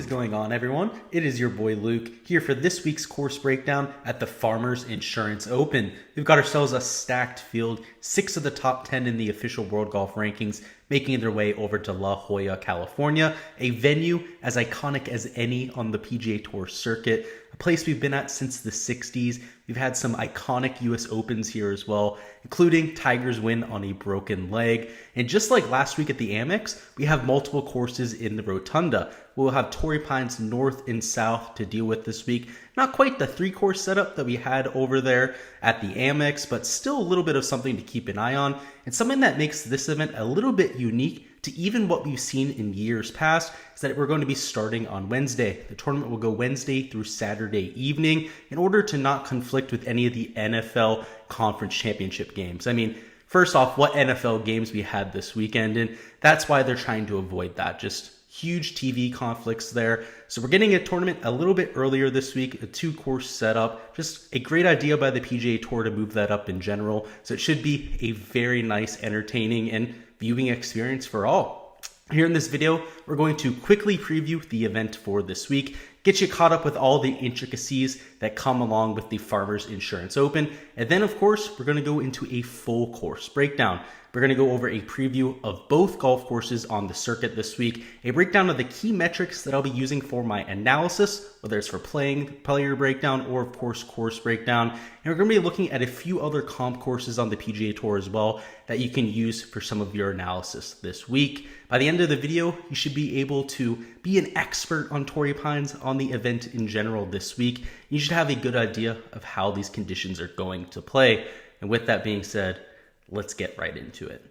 going on, everyone? It is your boy Luke here for this week's course breakdown at the Farmers Insurance Open. We've got ourselves a stacked field, 6 of the top 10 in the official World Golf Rankings, making their way over to La Jolla, California, a venue as iconic as any on the PGA Tour circuit, a place we've been at since the 60s. We've had some iconic US Opens here as well, including Tiger's win on a broken leg. And just like last week at the Amex, we have multiple courses in the Rotunda. We'll have Torrey Pines North and South to deal with this week. Not quite the 3-course setup that we had over there at the Amex, but still a little bit of something to keep an eye on, and something that makes this event a little bit unique to even what we've seen in years past is that we're going to be starting on Wednesday. The tournament will go Wednesday through Saturday evening in order to not conflict with any of the NFL conference championship games. I mean, first off, what NFL games we had this weekend, and that's why they're trying to avoid that. Just huge TV conflicts there. So we're getting a tournament a little bit earlier this week, a 2-course setup. Just a great idea by the PGA Tour to move that up in general. So it should be a very nice, entertaining, and viewing experience for all. Here in this video, we're going to quickly preview the event for this week, get you caught up with all the intricacies that come along with the Farmers Insurance Open, and then of course, we're going to go into a full course breakdown. We're going to go over a preview of both golf courses on the circuit this week, a breakdown of the key metrics that I'll be using for my analysis, whether it's for player breakdown or of course course breakdown. And we're going to be looking at a few other comp courses on the PGA Tour as well that you can use for some of your analysis this week. By the end of the video, you should be able to be an expert on Torrey Pines, on the event in general this week. You should have a good idea of how these conditions are going to play. And with that being said, let's get right into it.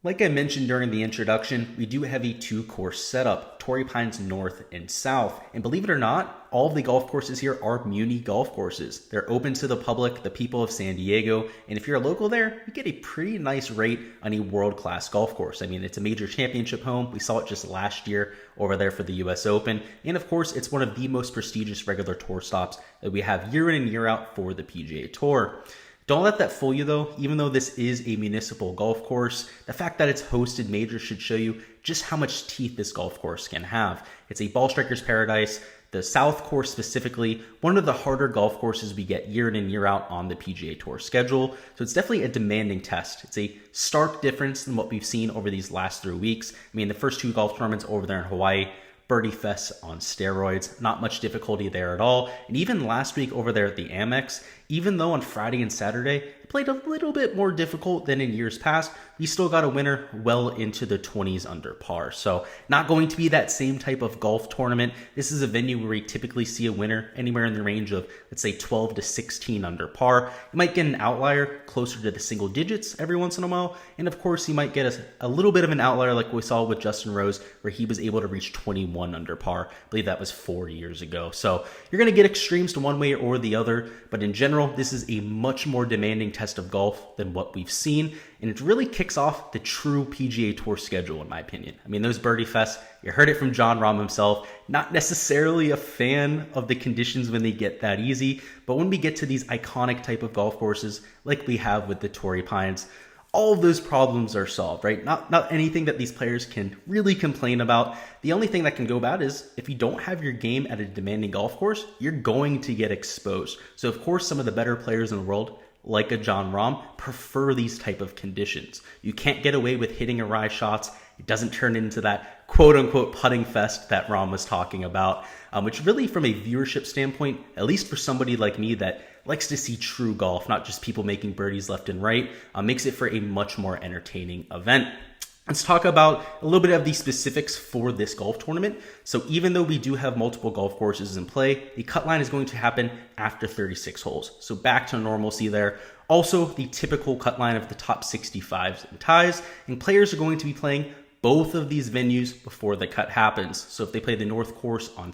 Like I mentioned during the introduction, we do have a 2-course setup, Torrey Pines North and South. And believe it or not, all of the golf courses here are Muni golf courses. They're open to the public, the people of San Diego. And if you're a local there, you get a pretty nice rate on a world-class golf course. I mean, it's a major championship home. We saw it just last year over there for the US Open. And of course, it's one of the most prestigious regular tour stops that we have year in and year out for the PGA Tour. Don't let that fool you though. Even though this is a municipal golf course, the fact that it's hosted majors should show you just how much teeth this golf course can have. It's a ball striker's paradise. The South course specifically, one of the harder golf courses we get year in and year out on the PGA Tour schedule. So it's definitely a demanding test. It's a stark difference than what we've seen over these last 3 weeks. I mean, the first 2 golf tournaments over there in Hawaii, birdie fest on steroids, not much difficulty there at all. And even last week over there at the Amex, even though on Friday and Saturday it played a little bit more difficult than in years past, we still got a winner well into the 20s under par. So not going to be that same type of golf tournament. This is a venue where we typically see a winner anywhere in the range of, let's say, 12 to 16 under par. You might get an outlier closer to the single digits every once in a while. And of course, you might get a little bit of an outlier like we saw with Justin Rose, where he was able to reach 21 under par. I believe that was 4 years ago. So you're going to get extremes to one way or the other. But in general, this is a much more demanding test of golf than what we've seen, and it really kicks off the true PGA Tour schedule, in my opinion. I mean, those birdie fests, you heard it from Jon Rahm himself, not necessarily a fan of the conditions when they get that easy, but when we get to these iconic type of golf courses like we have with the Torrey Pines, all of those problems are solved, right? Not anything that these players can really complain about. The only thing that can go bad is if you don't have your game at a demanding golf course, you're going to get exposed. So of course, some of the better players in the world, like a Jon Rahm, prefer these type of conditions. You can't get away with hitting awry shots. It doesn't turn into that quote-unquote putting fest that Rahm was talking about, which really from a viewership standpoint, at least for somebody like me that likes to see true golf, not just people making birdies left and right, makes it for a much more entertaining event. Let's talk about a little bit of the specifics for this golf tournament. So even though we do have multiple golf courses in play, the cut line is going to happen after 36 holes. So back to normalcy there. Also, the typical cut line of the top 65s and ties, and players are going to be playing both of these venues before the cut happens. So if they play the North course on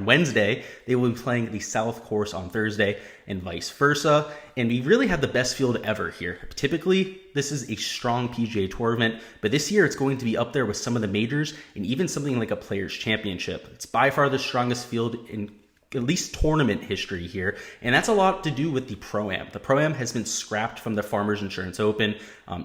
Wednesday, they will be playing the South course on Thursday and vice versa. And we really have the best field ever here. Typically, this is a strong PGA Tour event, but this year it's going to be up there with some of the majors and even something like a Players Championship. It's by far the strongest field in at least tournament history here, and that's a lot to do with the Pro-Am. The Pro-Am has been scrapped from the Farmers Insurance Open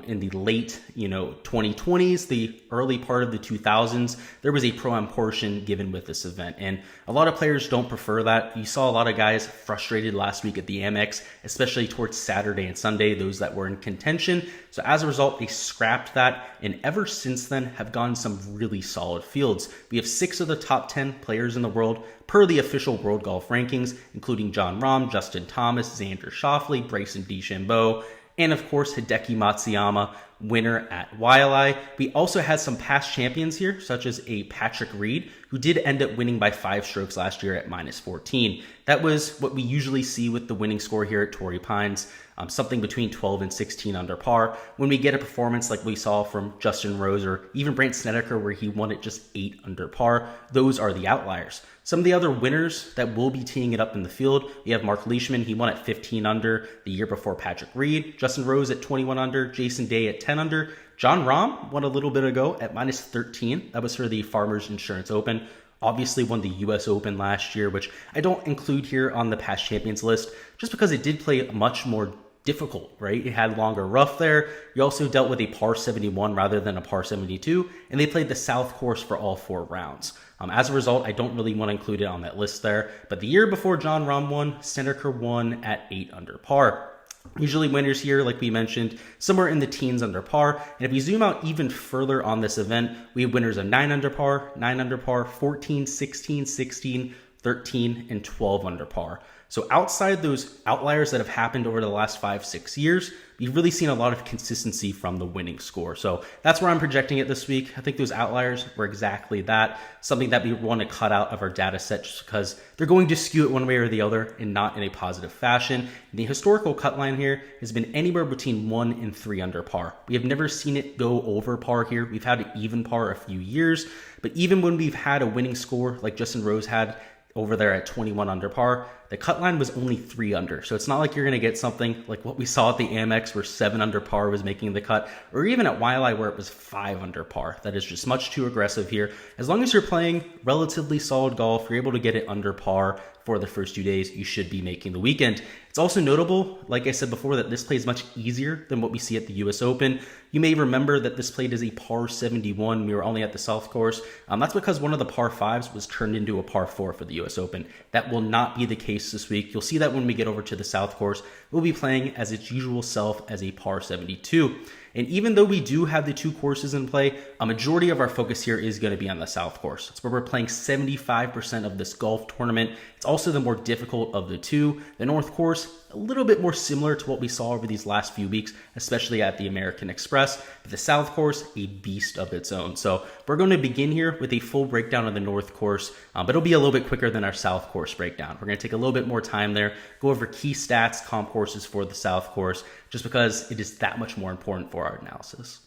in the late 2020s, the early part of the 2000s. There was a Pro-Am portion given with this event, and a lot of players don't prefer that. You saw a lot of guys frustrated last week at the Amex, especially towards Saturday and Sunday, those that were in contention. So as a result, they scrapped that, and ever since then have gone some really solid fields. We have 6 of the top 10 players in the world per the official World Golf Rankings, including Jon Rahm, Justin Thomas, Xander Schauffele, Bryson DeChambeau, and of course Hideki Matsuyama, winner at Waialae. We also had some past champions here, such as a Patrick Reed, who did end up winning by 5 strokes last year at -14. That was what we usually see with the winning score here at Torrey Pines, something between 12 and 16 under par. When we get a performance like we saw from Justin Rose or even Brandt Snedeker, where he won at just 8 under par, those are the outliers. Some of the other winners that will be teeing it up in the field, we have Mark Leishman. He won at 15 under the year before Patrick Reed. Justin Rose at 21 under. Jason Day at 10 under. Jon Rahm won a little bit ago at -13. That was for the Farmers Insurance Open. Obviously won the US Open last year, which I don't include here on the past champions list, just because it did play much more difficult, right? It had longer rough there. You also dealt with a par 71 rather than a par 72, and they played the South course for all 4 rounds. As a result, I don't really want to include it on that list there. But the year before Jon Rahm won, Snedeker won at 8 under par. Usually winners here, like we mentioned, somewhere in the teens under par. And if we zoom out even further on this event, we have winners of 9 under par, 9 under par, 14, 16, 16, 13, and 12 under par. So outside those outliers that have happened over the last 5-6 years, we've really seen a lot of consistency from the winning score. So that's where I'm projecting it this week. I think those outliers were exactly that, something that we want to cut out of our data set just because they're going to skew it one way or the other and not in a positive fashion. The historical cut line here has been anywhere between 1 and 3 under par. We have never seen it go over par here. We've had an even par a few years, but even when we've had a winning score like Justin Rose had over there at 21 under par, the cut line was only 3 under. So it's not like you're going to get something like what we saw at the Amex where 7 under par was making the cut, or even at Waialae where it was 5 under par. That is just much too aggressive here. As long as you're playing relatively solid golf, you're able to get it under par for the first 2 days, you should be making the weekend. It's also notable, like I said before, that this plays much easier than what we see at the US Open. You may remember that this played as a par 71. We were only at the South course. That's because one of the par 5s was turned into a par 4 for the US Open. That will not be the case this week. You'll see that when we get over to the South course. We'll be playing as its usual self as a par 72. And even though we do have the 2 courses in play, a majority of our focus here is going to be on the South course. It's where we're playing 75% of this golf tournament. It's also the more difficult of the 2. The North course, a little bit more similar to what we saw over these last few weeks, especially at the American Express. But the South course, a beast of its own. So we're going to begin here with a full breakdown of the North course, but it'll be a little bit quicker than our South course breakdown. We're going to take a little bit more time there, go over key stats, comp courses for the South course, just because it is that much more important for our analysis.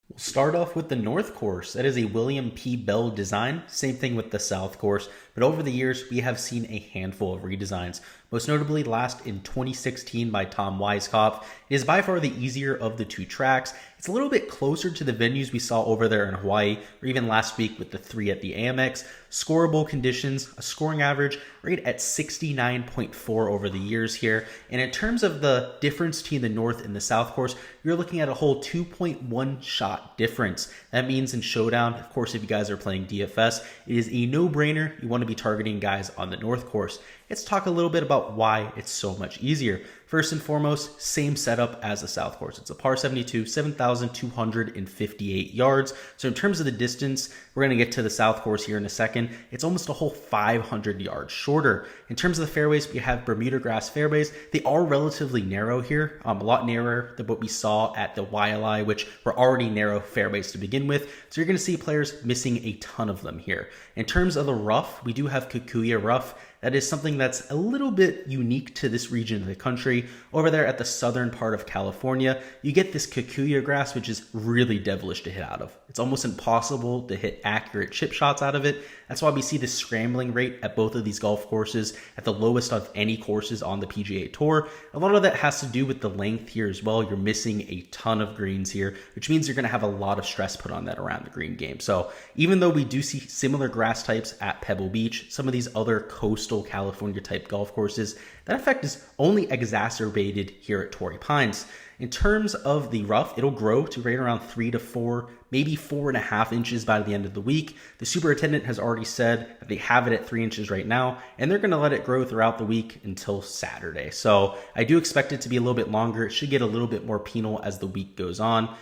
We'll start off with the North course. That is a William P. Bell design. Same thing with the South course. But over the years, we have seen a handful of redesigns. Most notably last in 2016 by Tom Weiskopf. It is by far the easier of the 2 tracks. It's a little bit closer to the venues we saw over there in Hawaii, or even last week with the 3 at the Amex. Scoreable conditions, a scoring average right at 69.4 over the years here. And in terms of the difference between the North and the South course, you're looking at a whole 2.1 shot difference. That means in Showdown, of course, if you guys are playing DFS, it is a no-brainer. You want to be targeting guys on the North course. Let's talk a little bit about why it's so much easier. First and foremost, same setup as the South course. It's a par 72, 7,258 yards. So in terms of the distance, we're going to get to the South course here in a second. It's almost a whole 500 yards shorter. In terms of the fairways, we have Bermuda grass fairways. They are relatively narrow here, a lot narrower than what we saw at the Waialae, which were already narrow fairways to begin with. So you're going to see players missing a ton of them here. In terms of the rough, we do have Kikuyu rough. That is something that's a little bit unique to this region of the country. Over there at the southern part of California, you get this Kikuyu grass, which is really devilish to hit out of. It's almost impossible to hit accurate chip shots out of it. That's why we see the scrambling rate at both of these golf courses at the lowest of any courses on the PGA Tour. A lot of that has to do with the length here as well. You're missing a ton of greens here, which means you're going to have a lot of stress put on that around the green game. So even though we do see similar grass types at Pebble Beach, some of these other coastal coastal California type golf courses, that effect is only exacerbated here at Torrey Pines. In terms of the rough, it'll grow to right around 3 to 4, maybe 4.5 inches by the end of the week. The superintendent has already said that they have it at 3 inches right now, and they're going to let it grow throughout the week until Saturday. So I do expect it to be a little bit longer. It should get a little bit more penal as the week goes on,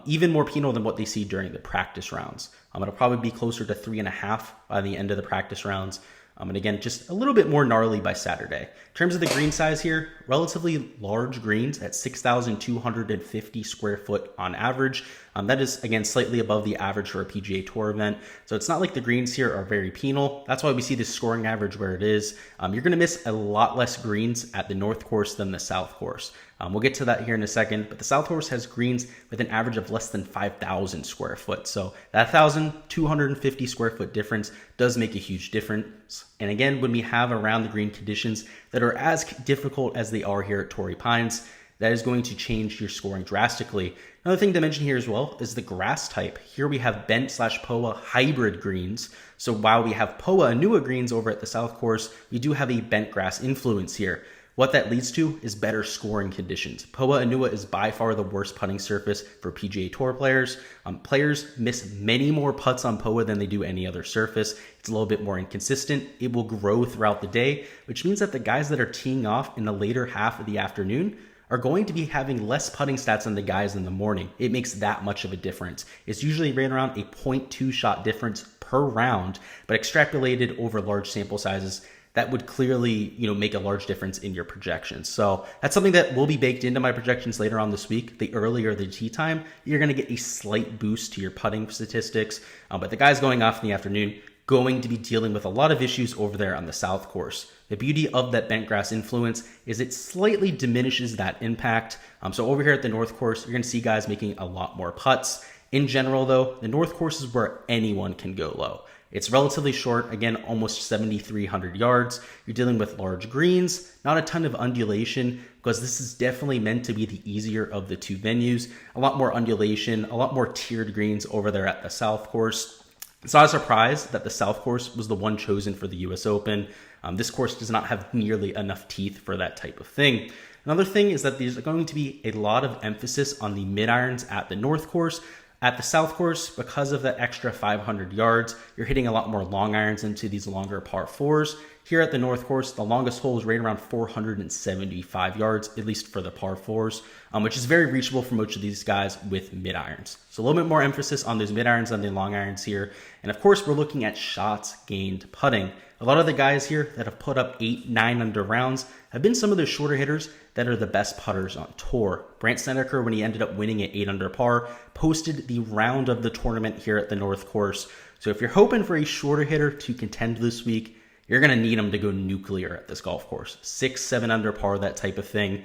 even more penal than what they see during the practice rounds. It'll probably be closer to 3.5 by the end of the practice rounds. And again, just a little bit more gnarly by Saturday. In terms of the green size here, relatively large greens at 6,250 square foot on average. That is, again, slightly above the average for a PGA Tour event. So it's not like the greens here are very penal. That's why we see the scoring average where it is. You're going to miss a lot less greens at the North Course than the South Course. We'll get to that here in a second, but the South Course has greens with an average of less than 5,000 square foot. So that 1,250 square foot difference does make a huge difference. And again, when we have around the green conditions that are as difficult as they are here at Torrey Pines, that is going to change your scoring drastically. Another thing to mention here as well is the grass type. Here we have bent/POA hybrid greens. So while we have POA Anua greens over at the South Course, we do have a bent grass influence here. What that leads to is better scoring conditions. POA Anua is by far the worst putting surface for PGA Tour players. Players miss many more putts on POA than they do any other surface. It's a little bit more inconsistent. It will grow throughout the day, which means that the guys that are teeing off in the later half of the afternoon are going to be having less putting stats than the guys in the morning. It makes that much of a difference. It's usually right around a 0.2 shot difference per round, but extrapolated over large sample sizes, that would clearly, make a large difference in your projections. So that's something that will be baked into my projections later on this week. The earlier the tee time, you're going to get a slight boost to your putting statistics. But the guys going off in the afternoon, going to be dealing with a lot of issues over there on the South Course. The beauty of that bent grass influence is it slightly diminishes that impact. So over here at the North Course, you're going to see guys making a lot more putts. In general, though, the North Course is where anyone can go low. It's relatively short, again, almost 7,300 yards. You're dealing with large greens, not a ton of undulation, because this is definitely meant to be the easier of the two venues. A lot more undulation, a lot more tiered greens over there at the South Course. It's not a surprise that the South Course was the one chosen for the US Open. This course does not have nearly enough teeth for that type of thing. Another thing is that there's going to be a lot of emphasis on the mid-irons at the North Course. At the South Course, because of that extra 500 yards, you're hitting a lot more long irons into these longer par fours. Here at the North Course, the longest hole is right around 475 yards, at least for the par fours, which is very reachable for most of these guys with mid irons. So a little bit more emphasis on those mid irons than the long irons here. And of course, we're looking at shots gained putting. A lot of the guys here that have put up 8, 9 under rounds have been some of the shorter hitters that are the best putters on tour. Brandt Snedeker, when he ended up winning at 8 under par, posted the round of the tournament here at the North Course. So if you're hoping for a shorter hitter to contend this week, you're going to need him to go nuclear at this golf course. 6, 7 under par, that type of thing.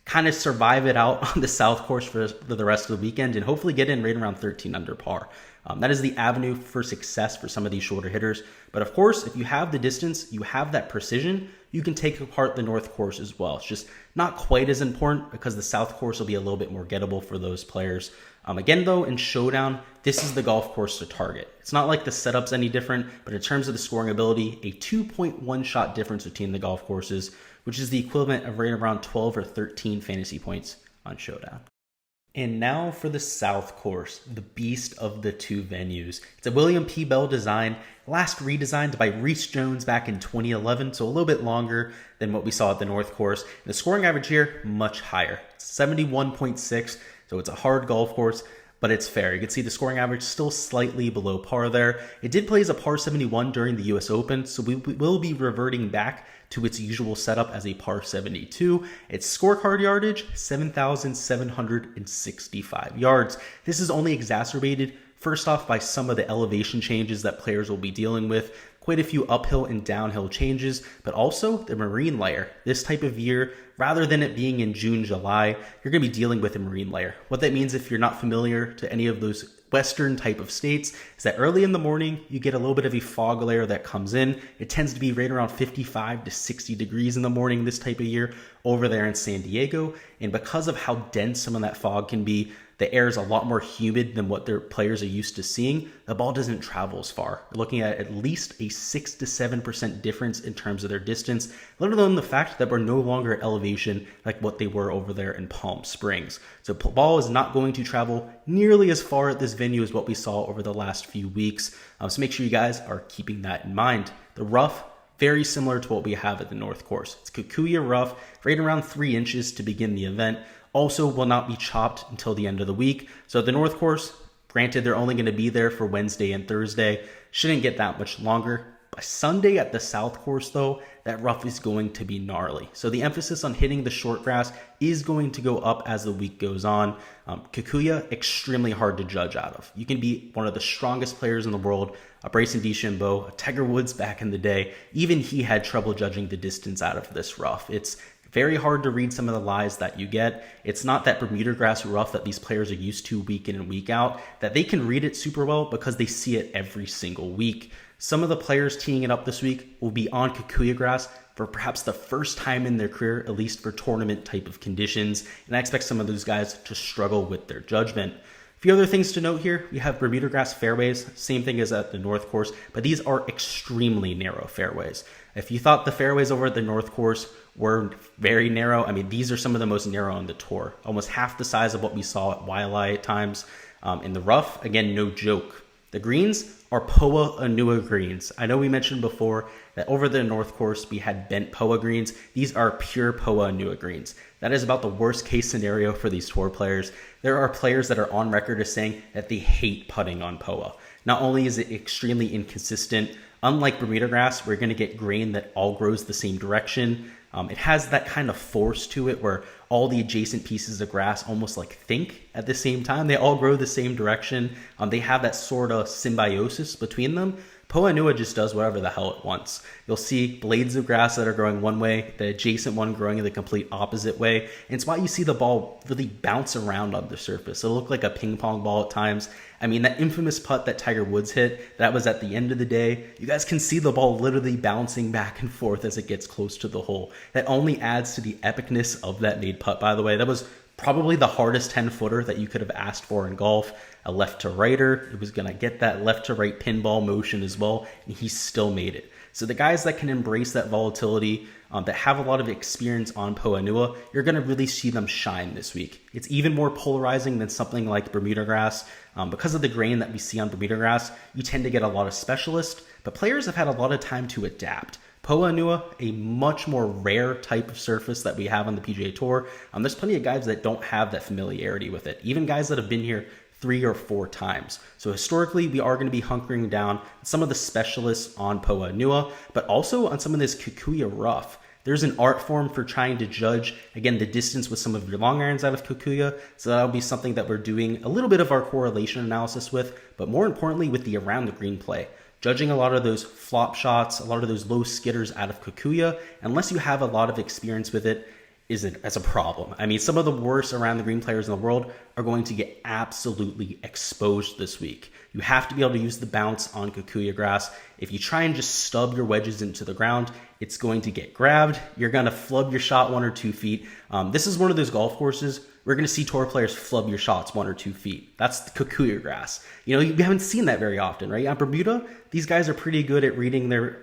Kind of survive it out on the South Course for the rest of the weekend and hopefully get in right around 13 under par. That is the avenue for success for some of these shorter hitters. But of course, if you have the distance, you have that precision, you can take apart the North Course as well. It's just not quite as important because the South Course will be a little bit more gettable for those players. Again, though, in Showdown, this is the golf course to target. It's not like the setup's any different, but in terms of the scoring ability, a 2.1 shot difference between the golf courses, which is the equivalent of right around 12 or 13 fantasy points on Showdown. And now for the South Course, the beast of the two venues. It's a William P. Bell design, last redesigned by Reese Jones back in 2011, so a little bit longer than what we saw at the North Course. And the scoring average here, much higher, 71.6, so it's a hard golf course, but it's fair. You can see the scoring average still slightly below par there. It did play as a par 71 during the US Open, so we will be reverting back to its usual setup as a par 72. Its scorecard yardage, 7,765 yards. This is only exacerbated, first off, by some of the elevation changes that players will be dealing with, quite a few uphill and downhill changes, but also the marine layer. This type of year, rather than it being in June, July, you're going to be dealing with a marine layer. What that means, if you're not familiar to any of those Western type of states, is that early in the morning, you get a little bit of a fog layer that comes in. It tends to be right around 55 to 60 degrees in the morning this type of year over there in San Diego. And because of how dense some of that fog can be, the air is a lot more humid than what their players are used to seeing, the ball doesn't travel as far. We're looking at least a 6 to 7% difference in terms of their distance, let alone the fact that we're no longer at elevation like what they were over there in Palm Springs. So the ball is not going to travel nearly as far at this venue as what we saw over the last few weeks. So make sure you guys are keeping that in mind. The rough, very similar to what we have at the North Course. It's Kikuyu rough, right around 3 inches to begin the event. Also will not be chopped until the end of the week. So the North Course, granted they're only going to be there for Wednesday and Thursday, shouldn't get that much longer. By Sunday at the South Course though, that rough is going to be gnarly. So the emphasis on hitting the short grass is going to go up as the week goes on. Kikuyu, extremely hard to judge out of. You can be one of the strongest players in the world, a Bryson DeChambeau, a Tiger Woods back in the day. Even he had trouble judging the distance out of this rough. It's very hard to read some of the lies that you get. It's not that Bermuda grass rough that these players are used to week in and week out, that they can read it super well because they see it every single week. Some of the players teeing it up this week will be on Kikuyu grass for perhaps the first time in their career, at least for tournament type of conditions. And I expect some of those guys to struggle with their judgment. A few other things to note here. We have Bermuda grass fairways, same thing as at the North Course, but these are extremely narrow fairways. If you thought the fairways over at the North Course were very narrow, I mean, these are some of the most narrow on the tour. Almost half the size of what we saw at Wailea at times. In the rough, again, no joke. The greens are Poa Anua greens. I know we mentioned before that over the North Course, we had bent Poa greens. These are pure Poa Anua greens. That is about the worst case scenario for these tour players. There are players that are on record as saying that they hate putting on Poa. Not only is it extremely inconsistent, unlike Bermuda grass, we're going to get grain that all grows the same direction. It has that kind of force to it where all the adjacent pieces of grass almost like think at the same time. They all grow the same direction. They have that sort of symbiosis between them. Poa Anua just does whatever the hell it wants. You'll see blades of grass that are growing one way, the adjacent one growing in the complete opposite way. And it's why you see the ball really bounce around on the surface. It'll look like a ping pong ball at times. I mean, that infamous putt that Tiger Woods hit, that was at the end of the day. You guys can see the ball literally bouncing back and forth as it gets close to the hole. That only adds to the epicness of that made putt, by the way. That was probably the hardest 10-footer that you could have asked for in golf. A left to righter. It was going to get that left to right pinball motion as well, and he still made it. So the guys that can embrace that volatility, that have a lot of experience on Poa Anua, you're going to really see them shine this week. It's even more polarizing than something like Bermuda grass. Because of the grain that we see on Bermuda grass, you tend to get a lot of specialists, but players have had a lot of time to adapt. Poa Anua, a much more rare type of surface that we have on the PGA Tour. There's plenty of guys that don't have that familiarity with it, even guys that have been here 3 or 4 times. So historically, we are going to be hunkering down on some of the specialists on Poa Anua, but also on some of this Kikuyu rough. There's an art form for trying to judge, again, the distance with some of your long irons out of Kikuyu. So that'll be something that we're doing a little bit of our correlation analysis with, but more importantly with the around the green play. Judging a lot of those flop shots, a lot of those low skitters out of Kikuyu, unless you have a lot of experience with it, as a problem. I mean, some of the worst around the green players in the world are going to get absolutely exposed this week. You have to be able to use the bounce on Kikuyu grass. If you try and just stub your wedges into the ground, it's going to get grabbed. You're going to flub your shot 1 or 2 feet. This is one of those golf courses we're going to see tour players flub your shots 1 or 2 feet. That's the Kikuyu grass. You know, you haven't seen that very often, right? On Bermuda, these guys are pretty good at reading their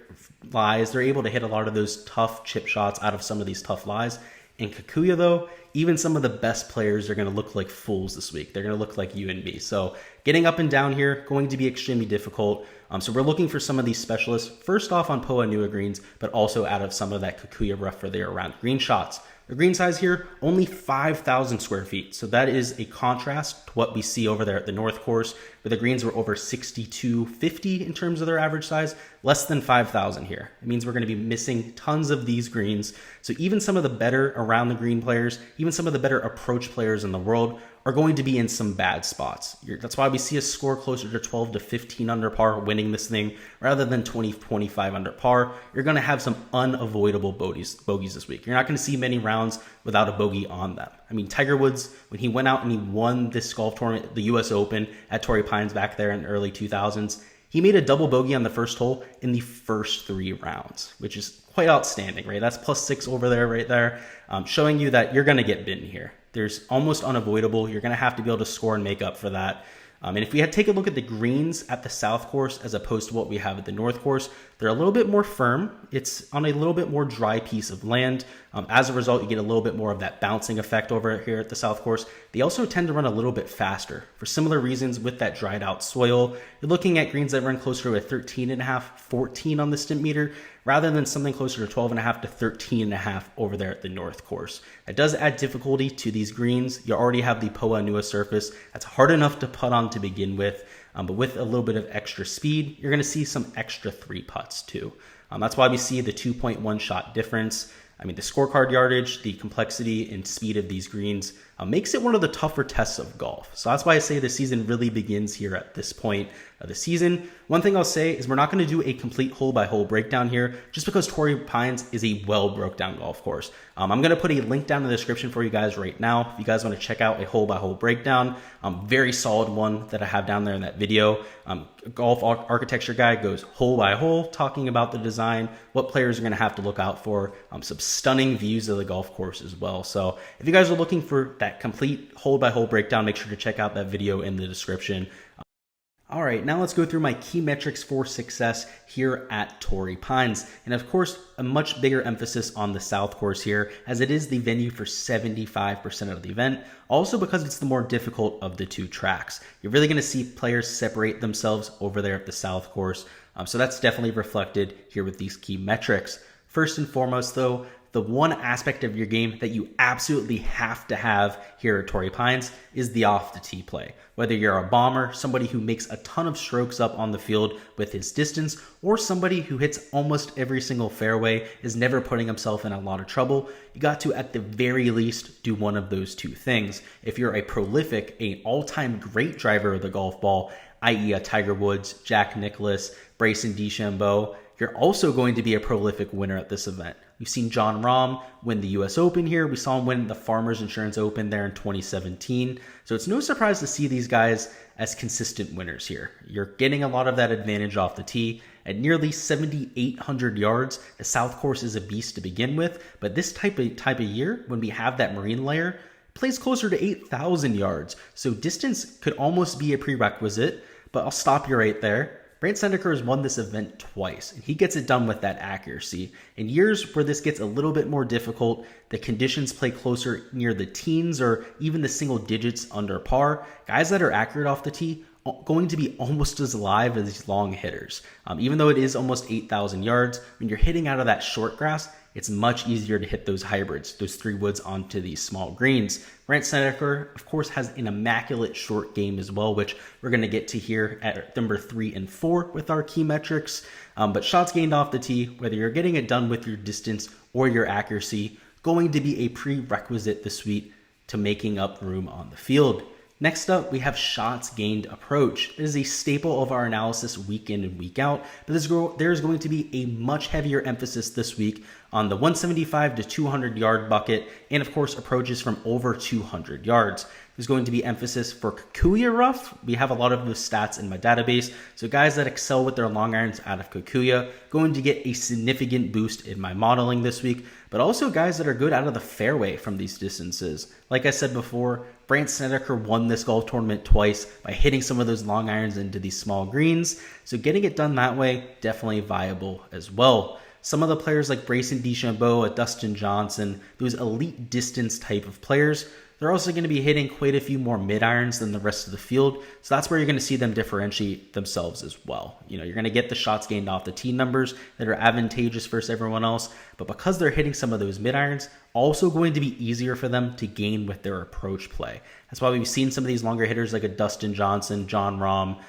lies. They're able to hit a lot of those tough chip shots out of some of these tough lies. In Kikuyu, though, even some of the best players are going to look like fools this week. They're going to look like you and me. So getting up and down here, going to be extremely difficult. So we're looking for some of these specialists, first off on Poa Anua greens, but also out of some of that Kikuyu rough for their around green shots. The green size here, only 5,000 square feet. So that is a contrast to what we see over there at the North Course, where the greens were over 6,250 in terms of their average size, less than 5,000 here. It means we're going to be missing tons of these greens. So even some of the better around the green players, even some of the better approach players in the world are going to be in some bad spots. That's why we see a score closer to 12 to 15 under par winning this thing rather than 20, 25 under par. You're going to have some unavoidable bogeys this week. You're not going to see many rounds without a bogey on them. I mean, Tiger Woods, when he went out and he won this golf tournament, the US Open at Torrey Pines back there in the early 2000s, he made a double bogey on the first hole in the first 3 rounds, which is quite outstanding, right? That's +6 over there, right there, showing you that you're going to get bitten here. There's almost unavoidable. You're going to have to be able to score and make up for that. And if we take a look at the greens at the south course as opposed to what we have at the north course, they're a little bit more firm. It's on a little bit more dry piece of land. As a result, you get a little bit more of that bouncing effect over here at the south course. They also tend to run a little bit faster for similar reasons with that dried out soil. You're looking at greens that run closer to a 13.5, 14 on the stimp meter, rather than something closer to 12.5 to 13.5 over there at the north course. That does add difficulty to these greens. You already have the Poa Nua surface. That's hard enough to putt on to begin with, but with a little bit of extra speed, you're going to see some extra 3 putts too. That's why we see the 2.1 shot difference. I mean, the scorecard yardage, the complexity and speed of these greens makes it one of the tougher tests of golf. So that's why I say the season really begins here at this point of the season. One thing I'll say is we're not going to do a complete hole-by-hole breakdown here just because Torrey Pines is a well-broke-down golf course. I'm going to put a link down in the description for you guys right now if you guys want to check out a hole-by-hole breakdown. Very solid one that I have down there in that video. Golf Architecture Guy goes hole-by-hole, talking about the design, what players are going to have to look out for, some stunning views of the golf course as well. So if you guys are looking for that complete hole-by-hole breakdown, make sure to check out that video in the description. All right, now let's go through my key metrics for success here at Torrey Pines. And of course, a much bigger emphasis on the south course here, as it is the venue for 75% of the event. Also because it's the more difficult of the two tracks. You're really going to see players separate themselves over there at the south course. So that's definitely reflected here with these key metrics. First and foremost though, the one aspect of your game that you absolutely have to have here at Torrey Pines is the off the tee play. Whether you're a bomber, somebody who makes a ton of strokes up on the field with his distance, or somebody who hits almost every single fairway, is never putting himself in a lot of trouble, you got to at the very least do one of those two things. If you're a prolific, an all-time great driver of the golf ball, i.e. a Tiger Woods, Jack Nicklaus, Bryson DeChambeau, you're also going to be a prolific winner at this event. We've seen Jon Rahm win the US Open here. We saw him win the Farmers Insurance Open there in 2017. So it's no surprise to see these guys as consistent winners here. You're getting a lot of that advantage off the tee. At nearly 7,800 yards, the South Course is a beast to begin with. But this type of year, when we have that marine layer, it plays closer to 8,000 yards. So distance could almost be a prerequisite, but I'll stop you right there. Brandt Snedeker has won this event twice, and he gets it done with that accuracy. In years where this gets a little bit more difficult, the conditions play closer near the teens or even the single digits under par, guys that are accurate off the tee going to be almost as live as these long hitters. Even though it is almost 8,000 yards, when you're hitting out of that short grass, it's much easier to hit those hybrids, those 3 woods onto these small greens. Brandt Snedeker, of course, has an immaculate short game as well, which we're going to get to here at number 3 and 4 with our key metrics. But shots gained off the tee, whether you're getting it done with your distance or your accuracy, going to be a prerequisite this week to making up room on the field. Next up, we have shots gained approach. It is a staple of our analysis week in and week out, but there is going to be a much heavier emphasis this week on the 175 to 200 yard bucket, and of course approaches from over 200 yards. There's going to be emphasis for Kikuyu rough. We have a lot of those stats in my database, so guys that excel with their long irons out of Kikuyu going to get a significant boost in my modeling this week, but also guys that are good out of the fairway from these distances. Like I said before, Brandt Snedeker won this golf tournament twice by hitting some of those long irons into these small greens, so getting it done that way, definitely viable as well. Some of the players like Bryson DeChambeau, Dustin Johnson, those elite distance type of players, they're also going to be hitting quite a few more mid-irons than the rest of the field. So that's where you're going to see them differentiate themselves as well. You're going to get the shots gained off the tee numbers that are advantageous versus everyone else. But because they're hitting some of those mid-irons, also going to be easier for them to gain with their approach play. That's why we've seen some of these longer hitters like a Dustin Johnson, Jon Rahm,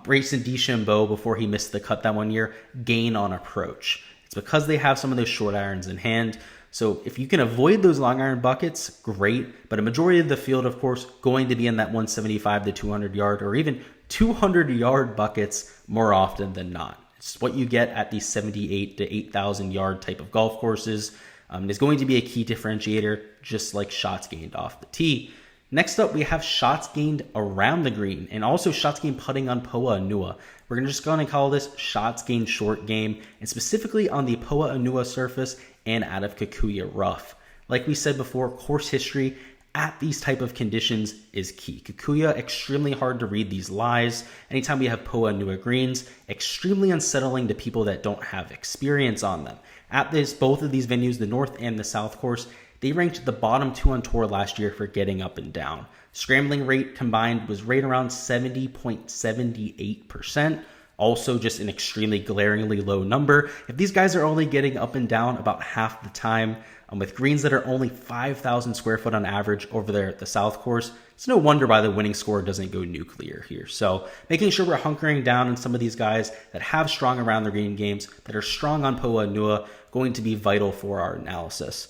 Bryson DeChambeau before he missed the cut that one year, gain on approach. It's because they have some of those short irons in hand. So if you can avoid those long iron buckets, great. But a majority of the field, of course, going to be in that 175 to 200 yard or even 200 yard buckets more often than not. It's what you get at these 78 to 8,000 yard type of golf courses. It's going to be a key differentiator, just like shots gained off the tee. Next up, we have shots gained around the green and also shots gained putting on Poa Nua. We're just going to call this shots gained short game, and specifically on the Poa Nua surface and out of Kikuyu rough. Like we said before, course history at these type of conditions is key. Kikuya, extremely hard to read these lies. Anytime we have Poa Nua greens, extremely unsettling to people that don't have experience on them. At both of these venues, the North and the South course, they ranked the bottom 2 on tour last year for getting up and down. Scrambling rate combined was right around 70.78%. Also just an extremely glaringly low number. If these guys are only getting up and down about half the time, with greens that are only 5,000 square foot on average over there at the South course, it's no wonder why the winning score doesn't go nuclear here. So making sure we're hunkering down on some of these guys that have strong around the green games, that are strong on Poa Nua, going to be vital for our analysis.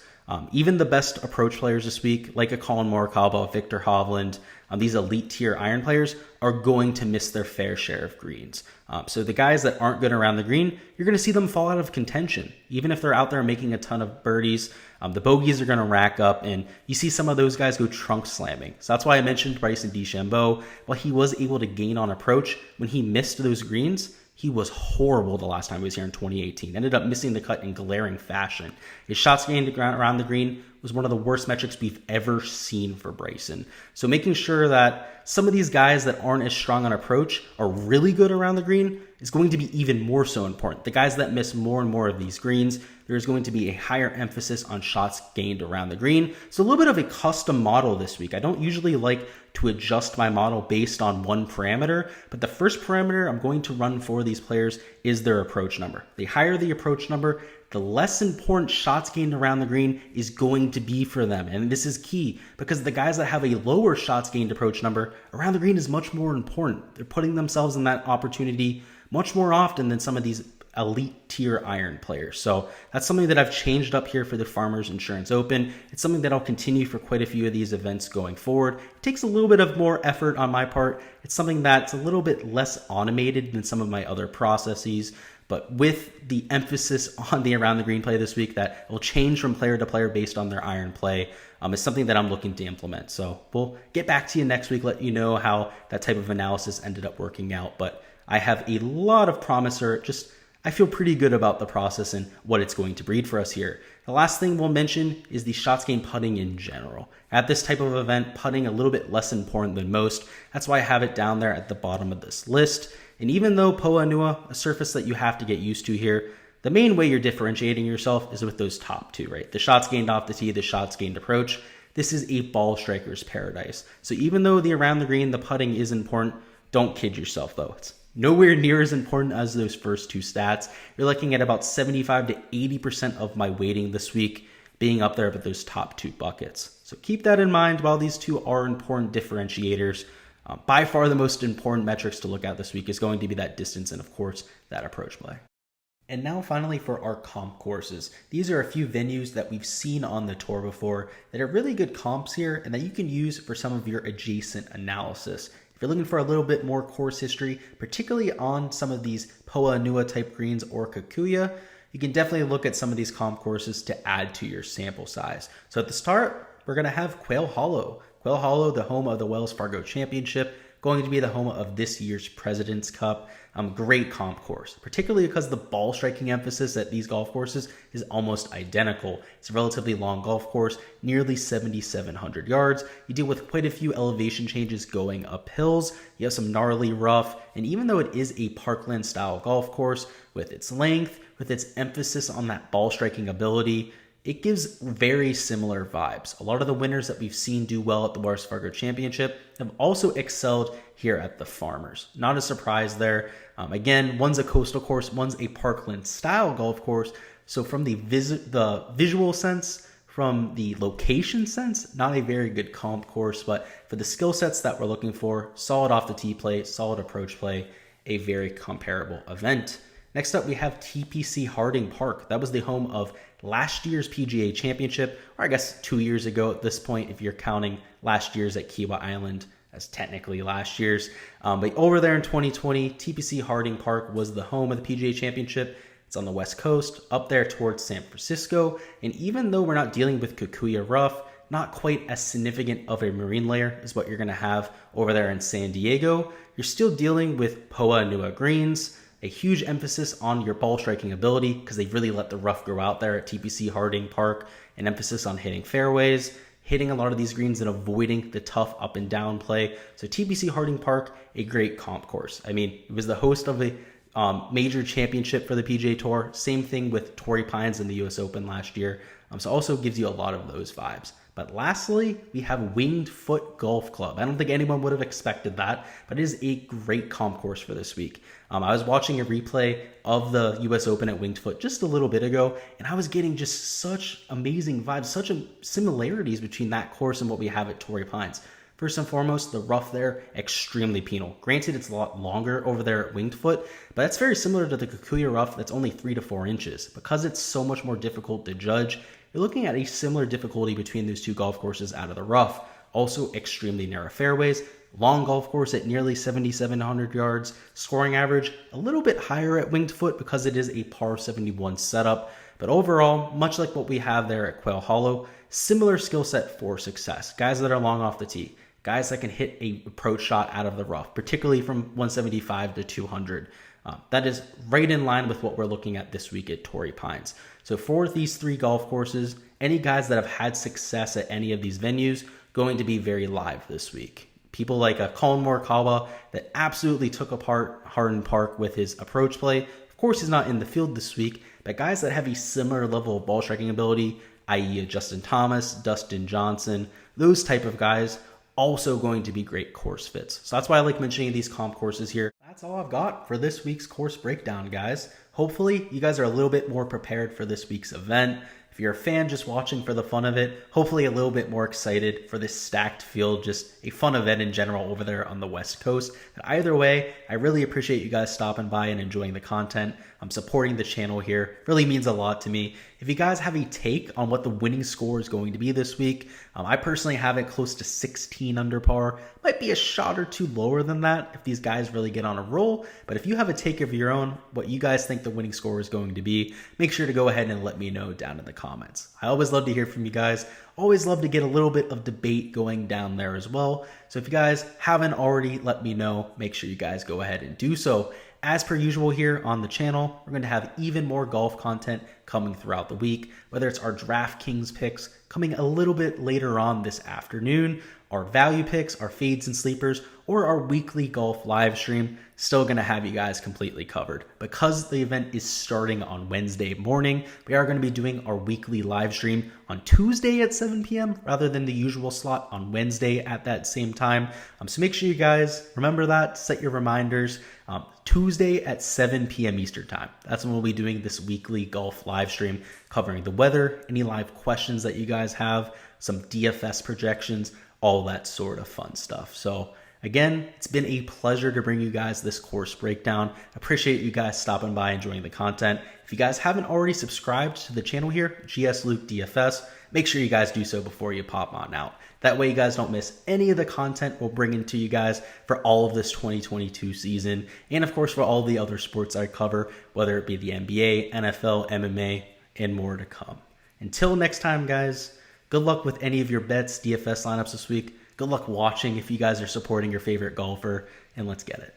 Even the best approach players this week, like a Colin Morikawa, Victor Hovland, these elite tier iron players are going to miss their fair share of greens. So the guys that aren't good around the green, you're going to see them fall out of contention. Even if they're out there making a ton of birdies, the bogeys are going to rack up, and you see some of those guys go trunk slamming. So that's why I mentioned Bryson DeChambeau. While he was able to gain on approach, when he missed those greens, he was horrible the last time he was here in 2018. Ended up missing the cut in glaring fashion. His shots gained around the green was one of the worst metrics we've ever seen for Bryson. So making sure that some of these guys that aren't as strong on approach are really good around the green is going to be even more so important. The guys that miss more and more of these greens, there's going to be a higher emphasis on shots gained around the green. So a little bit of a custom model this week. I don't usually like to adjust my model based on one parameter, but the first parameter I'm going to run for these players is their approach number. The higher the approach number, the less important shots gained around the green is going to be for them. And this is key because the guys that have a lower shots gained approach number around the green is much more important. They're putting themselves in that opportunity much more often than some of these elite tier iron players. So that's something that I've changed up here for the Farmers Insurance Open. It's something that I'll continue for quite a few of these events going forward. It takes a little bit of more effort on my part. It's something that's a little bit less automated than some of my other processes. But with the emphasis on the around the green play this week that will change from player to player based on their iron play, is something that I'm looking to implement. So we'll get back to you next week, let you know how that type of analysis ended up working out. But I have a lot of promise, or just I feel pretty good about the process and what it's going to breed for us here. The last thing we'll mention is the shots gained putting in general. At this type of event, putting a little bit less important than most. That's why I have it down there at the bottom of this list. And even though Poa Nua, a surface that you have to get used to here, the main way you're differentiating yourself is with those top two, right? The shots gained off the tee, the shots gained approach. This is a ball striker's paradise. So even though the around the green, the putting is important, don't kid yourself though. It's nowhere near as important as those first two stats. You're looking at about 75 to 80% of my weighting this week being up there with those top two buckets. So keep that in mind. While these two are important differentiators, by far the most important metrics to look at this week is going to be that distance and, of course, that approach play. And now finally for our comp courses. These are a few venues that we've seen on the tour before that are really good comps here and that you can use for some of your adjacent analysis. If you're looking for a little bit more course history, particularly on some of these Poa Nua type greens or Kikuya, you can definitely look at some of these comp courses to add to your sample size. So at the start, we're going to have Quail Hollow. Quail Hollow, the home of the Wells Fargo Championship, going to be the home of this year's President's Cup. Great comp course, particularly because the ball striking emphasis at these golf courses is almost identical. It's a relatively long golf course, nearly 7,700 yards. You deal with quite a few elevation changes going up hills. You have some gnarly rough, and even though it is a parkland style golf course, with its length, with its emphasis on that ball striking ability, it gives very similar vibes. A lot of the winners that we've seen do well at the Wells Fargo Championship have also excelled here at the Farmers. Not a surprise there. Again, one's a coastal course, one's a parkland style golf course. So from the visual sense, from the location sense, not a very good comp course, but for the skill sets that we're looking for, solid off the tee play, solid approach play, a very comparable event. Next up, we have TPC Harding Park. That was the home of last year's PGA Championship, or I guess 2 years ago at this point, if you're counting last year's at Kiawah Island as technically last year's. But over there in 2020, TPC Harding Park was the home of the PGA Championship. It's on the West Coast, up there towards San Francisco. And even though we're not dealing with Kikuya rough, not quite as significant of a marine layer as what you're going to have over there in San Diego, you're still dealing with Poa Nua greens, a huge emphasis on your ball striking ability because they really let the rough grow out there at TPC Harding Park, an emphasis on hitting fairways. hitting a lot of these greens and avoiding the tough up and down play. So TPC Harding Park, a great comp course. I mean, it was the host of a major championship for the PGA Tour. Same thing with Torrey Pines in the US Open last year. So also gives you a lot of those vibes. But lastly, we have Winged Foot Golf Club. I don't think anyone would have expected that, but it is a great comp course for this week. I was watching a replay of the US Open at Winged Foot just a little bit ago, and I was getting just such amazing vibes, such similarities between that course and what we have at Torrey Pines. First and foremost, the rough there, extremely penal. Granted, it's a lot longer over there at Winged Foot, but that's very similar to the Kikuyu rough that's only 3 to 4 inches. Because it's so much more difficult to judge, you're looking at a similar difficulty between those two golf courses out of the rough. Also, extremely narrow fairways, long golf course at nearly 7,700 yards, scoring average a little bit higher at Winged Foot because it is a par 71 setup. But overall, much like what we have there at Quail Hollow, similar skill set for success. Guys that are long off the tee, guys that can hit a approach shot out of the rough, particularly from 175 to 200. That is right in line with what we're looking at this week at Torrey Pines. So for these 3 golf courses, any guys that have had success at any of these venues going to be very live this week. People like Colin Morikawa that absolutely took apart Harding Park with his approach play. Of course, he's not in the field this week, but guys that have a similar level of ball striking ability, i.e. Justin Thomas, Dustin Johnson, those type of guys, also going to be great course fits. So that's why I like mentioning these comp courses here. That's all I've got for this week's course breakdown, guys. Hopefully you guys are a little bit more prepared for this week's event. If you're a fan just watching for the fun of it, hopefully a little bit more excited for this stacked field, just a fun event in general over there on the West Coast. But either way, I really appreciate you guys stopping by and enjoying the content. I'm supporting the channel here. It really means a lot to me. If you guys have a take on what the winning score is going to be this week, I personally have it close to 16 under par. Might be a shot or two lower than that if these guys really get on a roll. But if you have a take of your own, what you guys think the winning score is going to be, make sure to go ahead and let me know down in the comments. I always love to hear from you guys. Always love to get a little bit of debate going down there as well. So if you guys haven't already let me know, make sure you guys go ahead and do so. As per usual here on the channel, we're going to have even more golf content coming throughout the week, whether it's our Draftkings picks coming a little bit later on this afternoon, our value picks, our fades and sleepers, or our weekly golf live stream, still going to have you guys completely covered. Because the event is starting on Wednesday morning, we are going to be doing our weekly live stream on Tuesday at 7 p.m. rather than the usual slot on Wednesday at that same time. So make sure you guys remember that, set your reminders. Tuesday at 7 p.m. Eastern time. That's when we'll be doing this weekly golf live stream covering the weather, any live questions that you guys have, some DFS projections, all that sort of fun stuff. So again, it's been a pleasure to bring you guys this course breakdown. Appreciate you guys stopping by and enjoying the content. If you guys haven't already subscribed to the channel here, GS Luke DFS, make sure you guys do so before you pop on out. That way you guys don't miss any of the content we'll bring into you guys for all of this 2022 season. And of course, for all the other sports I cover, whether it be the NBA, NFL, MMA, and more to come. Until next time, guys, good luck with any of your bets, DFS lineups this week. Good luck watching if you guys are supporting your favorite golfer, and let's get it.